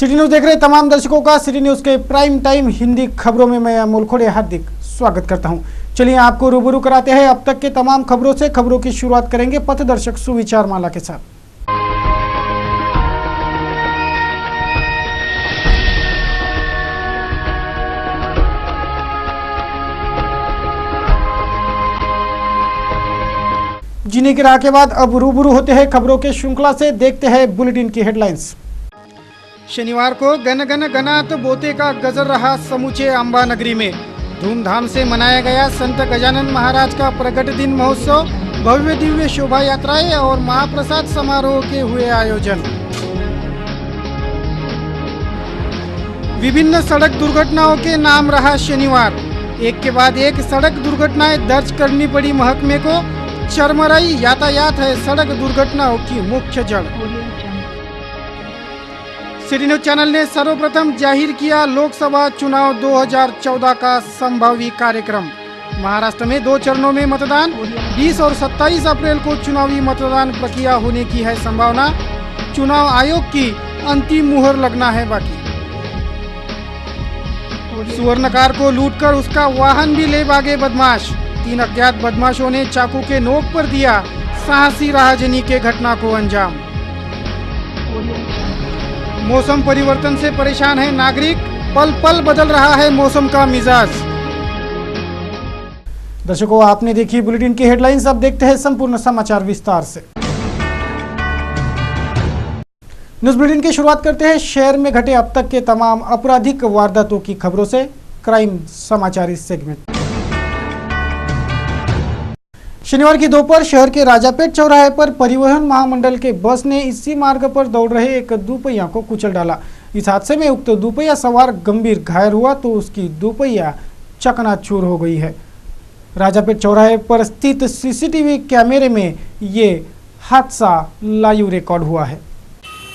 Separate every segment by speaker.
Speaker 1: City news देख रहे तमाम दर्शकों का सिटी न्यूज के प्राइम टाइम हिंदी खबरों में मैं अमोल खोड़े हार्दिक स्वागत करता हूं। चलिए आपको रूबरू कराते हैं अब तक के तमाम खबरों से। खबरों की शुरुआत करेंगे पथदर्शक सुविचार माला के साथ। जीने की राह के बाद अब रूबरू होते हैं खबरों के श्रृंखला से। देखते हैं बुलेटिन की हेडलाइंस। शनिवार को गन गन गनात बोते का गजर रहा समूचे अंबा नगरी में। धूमधाम से मनाया गया संत गजानन महाराज का प्रगट दिन महोत्सव। भव्य दिव्य शोभा यात्राएं और महाप्रसाद समारोह के हुए आयोजन। विभिन्न सड़क दुर्घटनाओं के नाम रहा शनिवार। एक के बाद एक सड़क दुर्घटनाएं दर्ज करनी पड़ी महकमे को। चरमराई यातायात है सड़क दुर्घटनाओं की मुख्य जड़। सिटी न्यूज चैनल ने सर्वप्रथम जाहिर किया लोकसभा चुनाव 2014 का संभावी कार्यक्रम। महाराष्ट्र में 2 चरणों में मतदान। 20 और 27 अप्रैल को चुनावी मतदान प्रक्रिया होने की है संभावना। चुनाव आयोग की अंतिम मुहर लगना है बाकी। सुवर्णकार को लूटकर उसका वाहन भी ले भागे बदमाश। 3 अज्ञात बदमाशों ने चाकू के नोक पर दिया साहसी राहजनी के घटना को अंजाम। मौसम परिवर्तन से परेशान है नागरिक। पल पल बदल रहा है मौसम का मिजाज। दर्शकों, आपने देखी बुलेटिन की हेडलाइंस। अब देखते हैं संपूर्ण समाचार विस्तार से। न्यूज बुलेटिन की शुरुआत करते हैं शहर में घटे अब तक के तमाम आपराधिक वारदातों की खबरों से। क्राइम समाचार इस सेगमेंट। शनिवार की दोपहर शहर के राजापेट चौराहे पर परिवहन महामंडल के बस ने इसी मार्ग पर दौड़ रहे एक दुपहिया को कुचल डाला। इस हादसे में उक्त दुपहिया सवार गंभीर घायल हुआ तो उसकी दुपहिया चकनाचूर हो गई है। राजापेट चौराहे पर स्थित सीसीटीवी कैमरे में ये हादसा लाइव रिकॉर्ड हुआ है।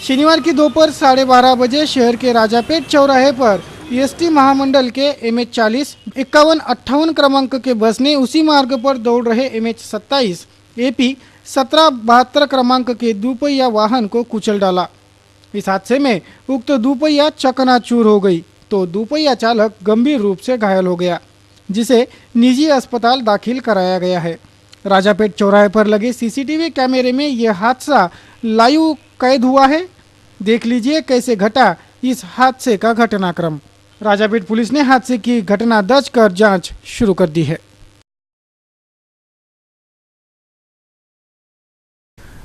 Speaker 1: शनिवार की दोपहर 12:30 बजे शहर के राजापेट चौराहे पर एसटी महामंडल के MH40 5158 क्रमांक के बस ने उसी मार्ग पर दौड़ रहे MH27 AP 1772 क्रमांक के दुपहिया वाहन को कुचल डाला। इस हादसे में उक्त दुपहिया चकनाचूर हो गई तो दुपहिया चालक गंभीर रूप से घायल हो गया, जिसे निजी अस्पताल दाखिल कराया गया है। राजापेट चौराहे पर लगे सीसीटीवी कैमरे में यह हादसा लाइव कैद हुआ है। देख लीजिए कैसे घटा इस हादसे का घटनाक्रम। राजापेट पुलिस ने हादसे की घटना दर्ज कर जांच शुरू कर दी है।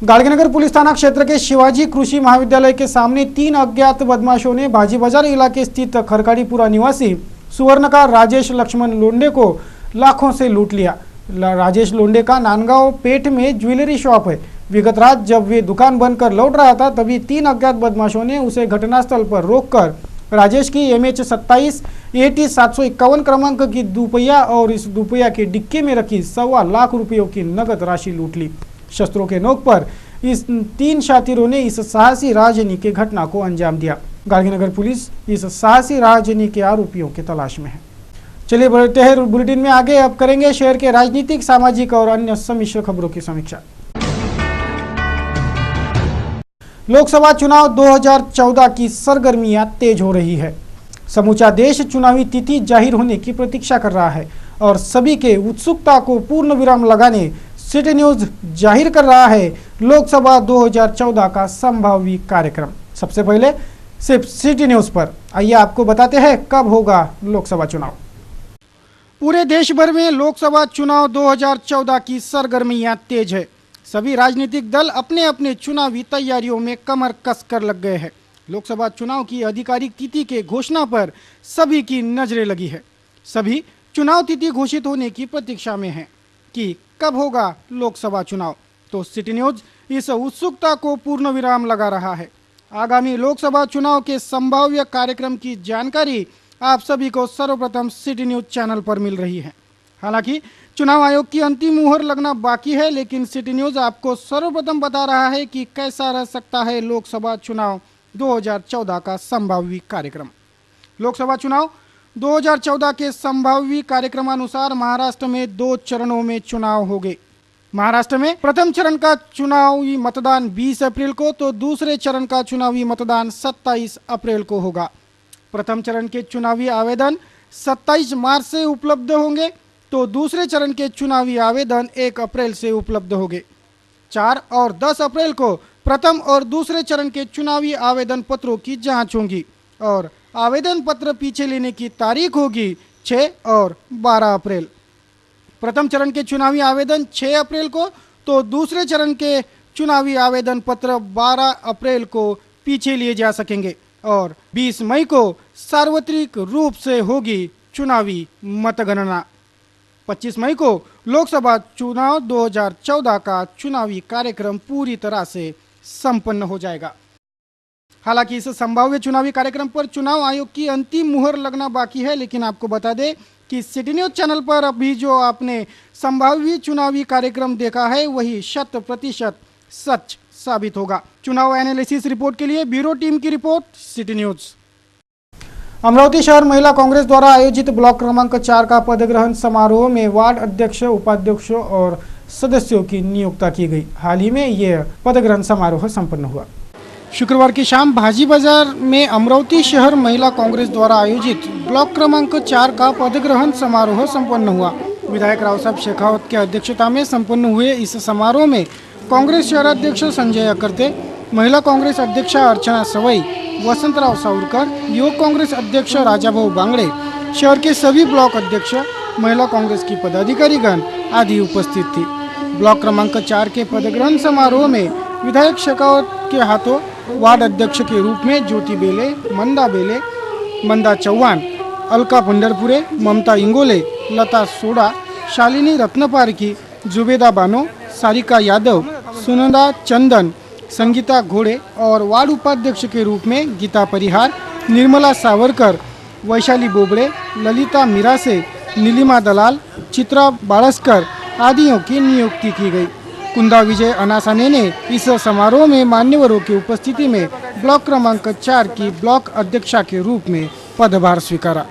Speaker 1: गाड़गीनगर पुलिस थाना क्षेत्र के शिवाजी कृषि महाविद्यालय के सामने 3 अज्ञात बदमाशों ने भाजी बाजार इलाके स्थित खरकाड़ीपुरा निवासी सुवर्णकार राजेश लक्ष्मण लोंडे को लाखों से लूट लिया। राजेश लोंडे का नांदगांव पेठ में ज्वेलरी शॉप है। विगत रात जब वे दुकान बंद कर लौट रहा था तभी 3 अज्ञात बदमाशों ने उसे घटनास्थल पर रोककर राजेश की MH27 AT 751 क्रमांक की दुपहिया और इस दुपहिया के डिक्के में रखी 1.25 लाख रुपयों की नगद राशि लूट ली। शस्त्रों के नोक पर इस 3 शातिरों ने इस साहसी राहजनी की घटना को अंजाम दिया। गाड़गीनगर पुलिस इस साहसी राहजनी के आरोपियों की तलाश में है। चलिए बढ़ते हैं बुलेटिन में आगे। अब करेंगे शहर के राजनीतिक, सामाजिक और अन्य सम्मिश्र खबरों की समीक्षा। लोकसभा चुनाव 2014 की सरगर्मियां तेज हो रही है। समूचा देश चुनावी तिथि जाहिर होने की प्रतीक्षा कर रहा है और सभी के उत्सुकता को पूर्ण विराम लगाने सिटी न्यूज जाहिर कर रहा है लोकसभा 2014 का संभावी कार्यक्रम। सबसे पहले सिर्फ सिटी न्यूज पर आइए आपको बताते हैं कब होगा लोकसभा चुनाव। पूरे देश भर में लोकसभा चुनाव 2014 की सरगर्मियां तेज है। सभी राजनीतिक दल अपने अपने चुनावी तैयारियों में कमर कस कर लग गए हैं। लोकसभा चुनाव की आधिकारिक तिथि के घोषणा पर सभी की नजरें लगी है। सभी चुनाव तिथि घोषित होने की प्रतीक्षा में हैं कि कब होगा लोकसभा चुनाव। तो सिटी न्यूज इस उत्सुकता को पूर्ण विराम लगा रहा है। आगामी लोकसभा चुनाव के संभाव्य कार्यक्रम की जानकारी आप सभी को सर्वप्रथम सिटी न्यूज चैनल पर मिल रही है। हालांकि चुनाव आयोग की अंतिम मुहर लगना बाकी है, लेकिन सिटी न्यूज आपको सर्वप्रथम बता रहा है कि कैसा रह सकता है लोकसभा चुनाव 2014 का संभावी कार्यक्रम। लोकसभा चुनाव 2014 के संभावी कार्यक्रमानुसार महाराष्ट्र में 2 चरणों में चुनाव होंगे। महाराष्ट्र में प्रथम चरण का चुनावी मतदान 20 अप्रैल को तो दूसरे चरण का चुनावी मतदान 27 अप्रैल को होगा। प्रथम चरण के चुनावी आवेदन 27 मार्च से उपलब्ध होंगे तो दूसरे चरण के चुनावी आवेदन 1 अप्रैल से उपलब्ध होंगे। 4 और 10 अप्रैल को प्रथम और दूसरे चरण के चुनावी आवेदन पत्रों की जांच होगी और आवेदन पत्र पीछे लेने की तारीख होगी 6 और 12 अप्रैल। प्रथम चरण के चुनावी आवेदन 6 अप्रैल को तो दूसरे चरण के चुनावी आवेदन पत्र 12 अप्रैल को पीछे लिए जा सकेंगे और 20 मई को सार्वत्रिक रूप से होगी चुनावी मतगणना। 25 मई को लोकसभा चुनाव 2014 का चुनावी कार्यक्रम पूरी तरह से संपन्न हो जाएगा। हालांकि इस संभाव्य चुनावी कार्यक्रम पर चुनाव आयोग की अंतिम मुहर लगना बाकी है, लेकिन आपको बता दें कि सिटी न्यूज चैनल पर अभी जो आपने संभावित चुनावी कार्यक्रम देखा है वही 100% सच साबित होगा। चुनाव एनालिसिस रिपोर्ट के लिए ब्यूरो टीम की रिपोर्ट, सिटी न्यूज। अमरावती शहर महिला कांग्रेस द्वारा आयोजित ब्लॉक क्रमांक 4 का पदग्रहण समारोह में वार्ड अध्यक्ष, उपाध्यक्षों और सदस्यों की नियुक्ति की गई। हाल ही में यह पदग्रहण समारोह संपन्न हुआ। शुक्रवार की शाम भाजी बाजार में अमरावती शहर महिला कांग्रेस द्वारा आयोजित ब्लॉक क्रमांक 4 का पदग्रहण समारोह संपन्न हुआ। विधायक राव साहब शेखावत की अध्यक्षता में संपन्न हुए इस समारोह में कांग्रेस शहर अध्यक्ष संजय अकर्ते, महिला कांग्रेस अध्यक्षा अर्चना सवई, वसंतराव सावरकर, युवक कांग्रेस अध्यक्ष राजाभाऊ बांगड़े, शहर के सभी ब्लॉक अध्यक्ष, महिला कांग्रेस की पदाधिकारीगण आदि उपस्थित थी। ब्लॉक क्रमांक 4 के पदग्रहण समारोह में विधायक शेखावत के हाथों वार्ड अध्यक्ष के रूप में ज्योति बेले, मंदा चौहान, अलका पंडरपुरे, ममता इंगोले, लता सोडा, शालिनी रत्नपारकी, जुबेदा बानो, सारिका यादव, सुनंदा चंदन, संगीता घोड़े और वार्ड उपाध्यक्ष के रूप में गीता परिहार, निर्मला सावरकर, वैशाली बोबड़े, ललिता मिरासे, नीलिमा दलाल, चित्रा बाळस्कर आदियों की नियुक्ति की गई। कुंदा विजय अनासाने ने इस समारोह में मान्यवरों की उपस्थिति में ब्लॉक क्रमांक 4 की ब्लॉक अध्यक्षा के रूप में पदभार स्वीकारा।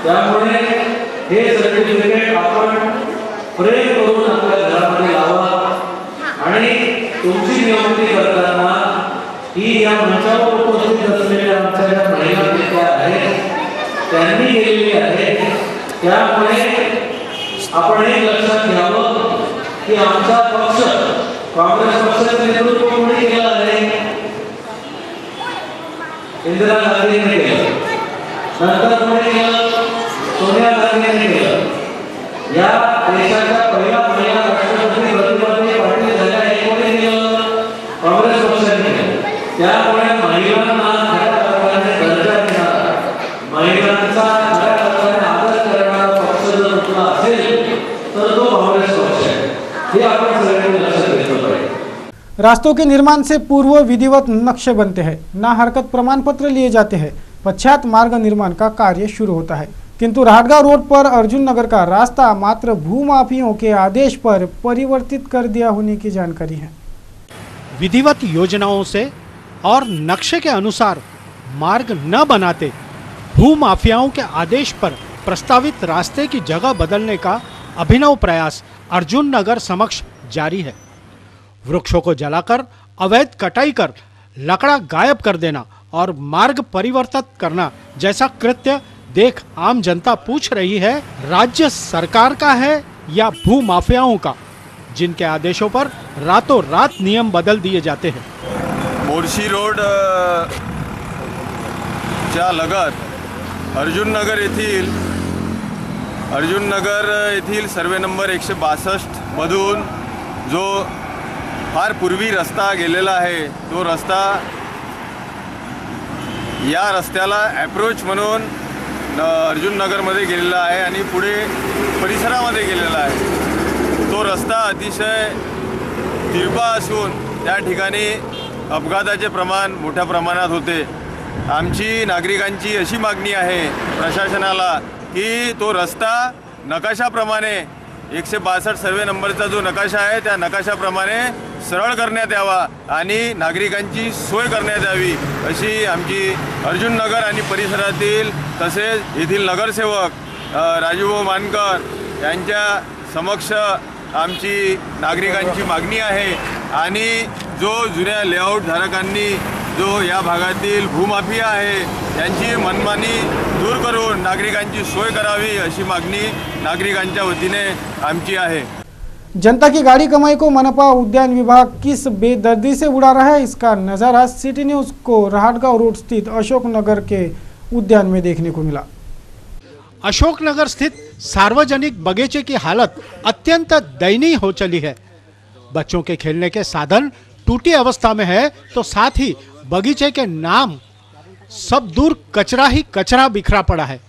Speaker 2: त्यामुळे हे सर्टिफिकेट आपण प्रेम करून आपल्या घरामध्ये लावा आणि तुमची नियुक्ती करताना ही या मंचावर उपस्थित असलेल्या आमच्या ज्या महिला नेत्या आहेत त्यांनी केलेली आहे। त्यामुळे आपण हे लक्षात घ्यावं की आमचा पक्ष काँग्रेस पक्षाचे नेतृत्व कोणी केलं आहे? इंदिरा गांधींनी केलं, नंतर कोणी केलं? सोनिया गांधींनी केलं। या देशाच्या पहिल्या महिला राष्ट्रपती प्रतिभाताई पाटील झाल्या हे कोणी केलं? काँग्रेस पक्षाने केलं। त्यामुळे महिलांना खऱ्या अर्थाने दर्जा देणारा, महिलांचा खऱ्या अर्थाने आदर करणारा पक्ष जर कुठला असेल तर तो काँग्रेस पक्ष आहे। हे आपण सगळ्यांनी लक्षात घेतलं पाहिजे।
Speaker 1: रास्तों के निर्माण से पूर्व विधिवत नक्शे बनते हैं, ना हरकत प्रमाण पत्र लिए जाते हैं, पश्चात मार्ग निर्माण का कार्य शुरू होता है। किंतु राहटगांव रोड पर अर्जुन नगर का रास्ता मात्र भूमाफियों के आदेश पर परिवर्तित कर दिया होने की जानकारी है।
Speaker 3: विधिवत योजनाओं से और नक्शे के अनुसार मार्ग न बनाते भूमाफियाओं के आदेश पर प्रस्तावित रास्ते की जगह बदलने का अभिनव प्रयास अर्जुन नगर समक्ष जारी है। वृक्षों को जलाकर अवैध कटाई कर लकड़ा गायब कर देना और मार्ग परिवर्तित करना जैसा कृत्य देख आम जनता पूछ रही है, राज्य सरकार का है या भूमाफियाओं का, जिनके आदेशों पर रातों रात नियम बदल दिए जाते हैं।
Speaker 4: मोर्शी रोड च्या लगत अर्जुन नगर येथील सर्वे नंबर 162 मधून जो फार पूर्वी रस्ता गेलेला आहे तो रस्ता या रस्त्याला अप्रोच म्हणून अर्जुन नगरमध्ये गेलेला आहे आणि पुढे परिसरामध्ये गेलेला आहे। तो रस्ता अतिशय तिरपा असून त्या ठिकाणी अपघाताचे प्रमाण मोठ्या प्रमाणात होते। आमची नागरिकांची अशी मागणी आहे प्रशासनाला की तो रस्ता नकाशाप्रमाणे 162 सर्वे नंबरचा जो नकाशा आहे त्या नकाशाप्रमाणे सरळ करण्यात यावा आणि नागरिकांची सोय करण्यात यावी अशी आमची अर्जुन नगर आणि परिसरातील तसेच येथील नगरसेवक राजूभाऊ मानकर यांच्या समक्ष आमची नागरिकांची मागणी आहे। आणि जो जुन्या लेआउट धारकांनी जो या भागातील भूमाफिया आहे त्यांची मनमानी दूर करून नागरिकांची सोय करावी अशी मागणी नागरिकांच्या वतीने आमची आहे।
Speaker 1: जनता की गाड़ी कमाई को मनपा उद्यान विभाग किस बेदर्दी से उड़ा रहा है, इसका नज़ारा सिटी न्यूज़ को राहटगांव रोड स्थित अशोक नगर के उद्यान में देखने को मिला।
Speaker 3: अशोक नगर स्थित सार्वजनिक बगीचे की हालत अत्यंत दयनीय हो चली है। बच्चों के खेलने के साधन टूटी अवस्था में है तो साथ ही बगीचे के नाम सब दूर कचरा ही कचरा बिखरा पड़ा है।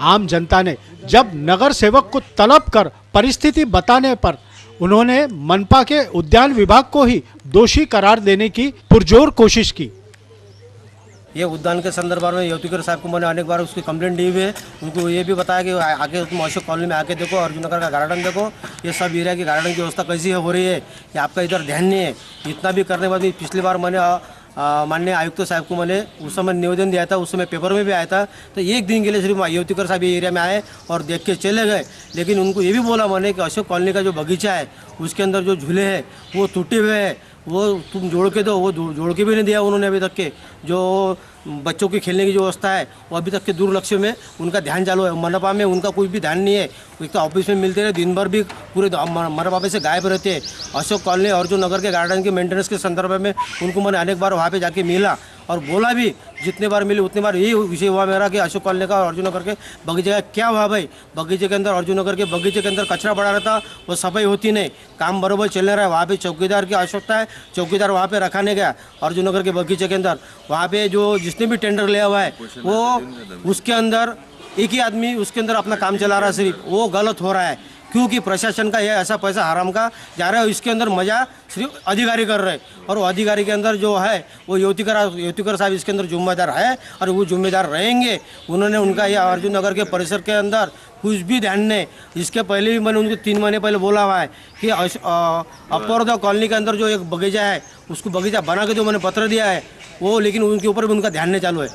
Speaker 3: आम जनता ने जब नगर सेवक को तलब कर परिस्थिति बताने पर उन्होंने मनपा के उद्यान विभाग को ही दोषी करार देने की पुरजोर कोशिश की।
Speaker 5: ये उद्यान के संदर्भ में योतीकर साहब को मैंने अनेक बार उसकी कंप्लेंट दी हुई है। उनको ये भी बताया कि आके तुम अशोक कॉलोनी में आके देखो, अर्जुन नगर का गार्डन देखो, ये सब एरिया की गार्डन की व्यवस्था कैसी हो रही है, ये आपका इधर ध्यान नहीं है। इतना भी करने के बाद भी पिछली बार मैंने माननीय आयुक्त साहब को मैंने उस समय निवेदन दिया था, उस समय पेपर में भी आया था। तो एक दिन के लिए सिर्फ योतीकर साहब ये एरिया में आए और देख के चले गए। लेकिन उनको ये भी बोला मैंने कि अशोक कॉलोनी का जो बगीचा है उसके अंदर जो झूले हैं वो टूटे हुए हैं, वो तुम जोड़ के दो। वो जोड़ के भी नहीं दिया उन्होंने अभी तक के। जो बच्चों की खेलने की जो व्यवस्था है वो अभी तक के दुर्लक्ष्य में उनका ध्यान चालू है। मनपा में उनका कोई भी ध्यान नहीं है। एक तो ऑफिस में मिलते रहे, दिन भर भी पूरे मनपा में से गायब रहते हैं। अशोक कॉलोनी अर्जुन नगर के गार्डन के मेंटेनेंस के संदर्भ में उनको मैंने अनेक बार वहाँ पे जाके मिला और बोला भी, जितने बार मिले उतने बार यही विषय हुआ मेरा कि अशोक कॉलोनी का और अर्जुन नगर के बगीचे का क्या हुआ भाई। बगीचे के अंदर अर्जुन नगर के बगीचे के अंदर कचरा पड़ा रहता, वो सफाई होती नहीं, काम बराबर चल नहीं रहा है। वहाँ पे चौकीदार की आवश्यकता है, चौकीदार वहाँ पे रखा नहीं गया अर्जुन नगर के बगीचे के अंदर। वहाँ पे जो जिसने भी टेंडर लिया हुआ है वो उसके अंदर एक ही आदमी उसके अंदर अपना काम चला रहा है, सिर्फ वो गलत हो रहा है क्योंकि प्रशासन का यह ऐसा पैसा हराम का जा रहा है। इसके अंदर मजा सिर्फ अधिकारी कर रहे हैं और वो अधिकारी के अंदर जो है वो योतीकर साहब इसके अंदर जिम्मेदार है और वो जिम्मेदार रहेंगे। उन्होंने उनका यह अर्जुन नगर के परिसर के अंदर कुछ भी ध्यान नहीं। इसके पहले भी मैंने उनको 3 महीने पहले बोला हुआ है कि अपर कॉलोनी के अंदर जो एक बगीचा है उसको बगीचा बना के जो मैंने पत्र दिया है वो, लेकिन उनके ऊपर भी उनका ध्यान नहीं चालू है।